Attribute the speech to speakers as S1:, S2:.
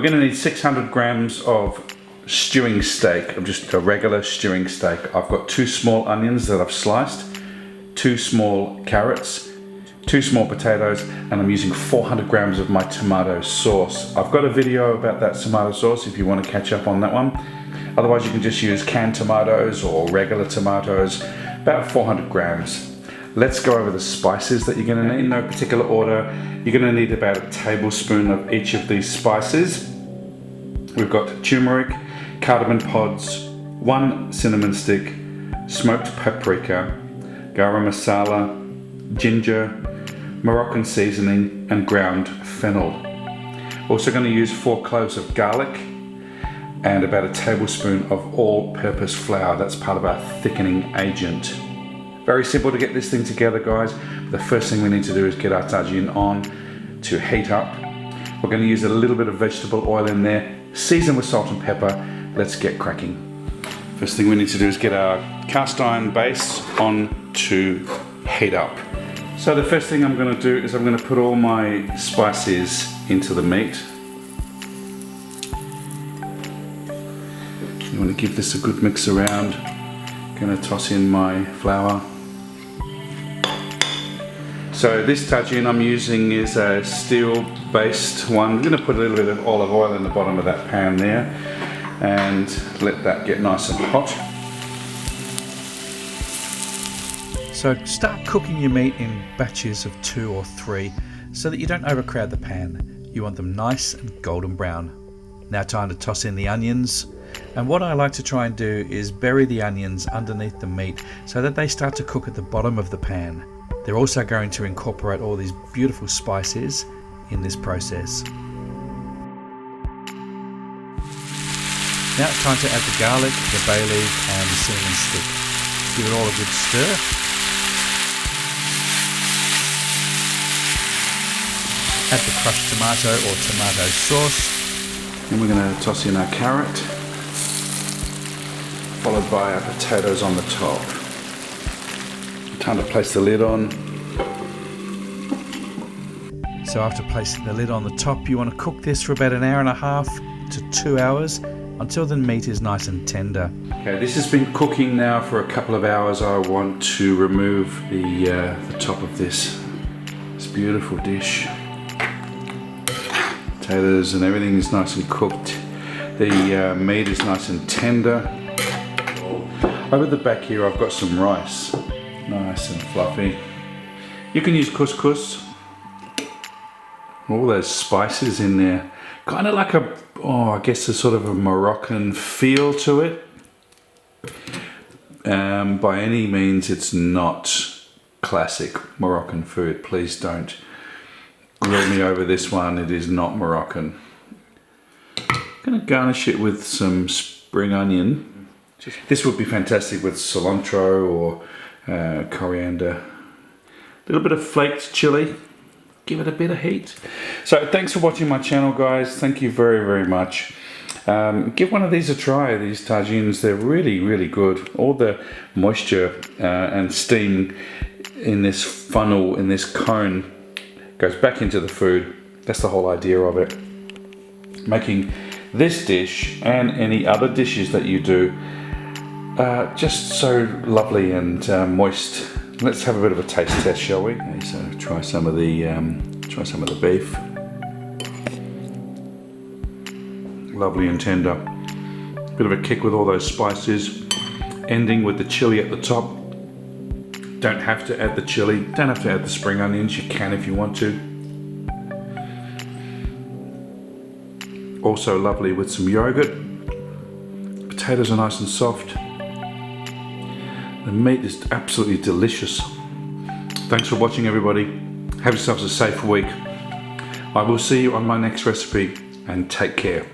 S1: going to need 600 grams of stewing steak, of just a regular stewing steak. I've got 2 small onions that I've sliced, 2 small carrots, 2 small potatoes, and I'm using 400 grams of my tomato sauce. I've got a video about that tomato sauce if you want to catch up on that one. Otherwise you can just use canned tomatoes or regular tomatoes, about 400 grams. Let's go over the spices that you're going to need in no particular order. You're going to need about a tablespoon of each of these spices. We've got turmeric, cardamom pods, 1 cinnamon stick, smoked paprika, garam masala, ginger, Moroccan seasoning, and ground fennel. Also going to use 4 cloves of garlic and about a tablespoon of all-purpose flour. That's part of our thickening agent. Very simple to get this thing together, guys. The first thing we need to do is get our tagine on to heat up. We're going to use a little bit of vegetable oil in there, season with salt and pepper. Let's get cracking. First thing we need to do is get our cast iron base on to heat up. So the first thing I'm going to do is I'm going to put all my spices into the meat. You want to give this a good mix around. Going to toss in my flour. So this tagine I'm using is a steel-based one. I'm going to put a little bit of olive oil in the bottom of that pan there and let that get nice and hot. So start cooking your meat in batches of 2 or 3 so that you don't overcrowd the pan. You want them nice and golden brown. Now time to toss in the onions. And what I like to try and do is bury the onions underneath the meat so that they start to cook at the bottom of the pan. They're also going to incorporate all these beautiful spices in this process. Now it's time to add the garlic, the bay leaf and the cinnamon stick. Give it all a good stir. Add the crushed tomato or tomato sauce. And we're going to toss in our carrot, followed by our potatoes on the top. Time to place the lid on. So after placing the lid on the top, you want to cook this for about 1.5 hours to 2 hours until the meat is nice and tender. Okay, this has been cooking now for a couple of hours. I want to remove the top of this beautiful dish. Potatoes and everything is nice and cooked. The meat is nice and tender. Over the back here I've got some rice, nice and fluffy. You can use couscous. All those spices in there, kind of like I guess a sort of a Moroccan feel to it. By any means it's not classic Moroccan food. Please don't grill me over this one, it is not Moroccan. I'm going to garnish it with some spring onion. This would be fantastic with cilantro or coriander. A little bit of flaked chili. Give it a bit of heat. So thanks for watching my channel, guys. Thank you very, very much. Give one of these a try, these tagines. They're really, really good. All the moisture and steam in this funnel, in this cone, goes back into the food. That's the whole idea of it. Making this dish and any other dishes that you do just so lovely and moist. Let's have a bit of a taste test, shall we? Okay, so try some of the beef. Lovely and tender. Bit of a kick with all those spices. Ending with the chili at the top. Don't have to add the chili. Don't have to add the spring onions. You can if you want to. Also lovely with some yogurt. Potatoes are nice and soft. The meat is absolutely delicious. Thanks for watching, everybody. Have yourselves a safe week. I will see you on my next recipe, and take care.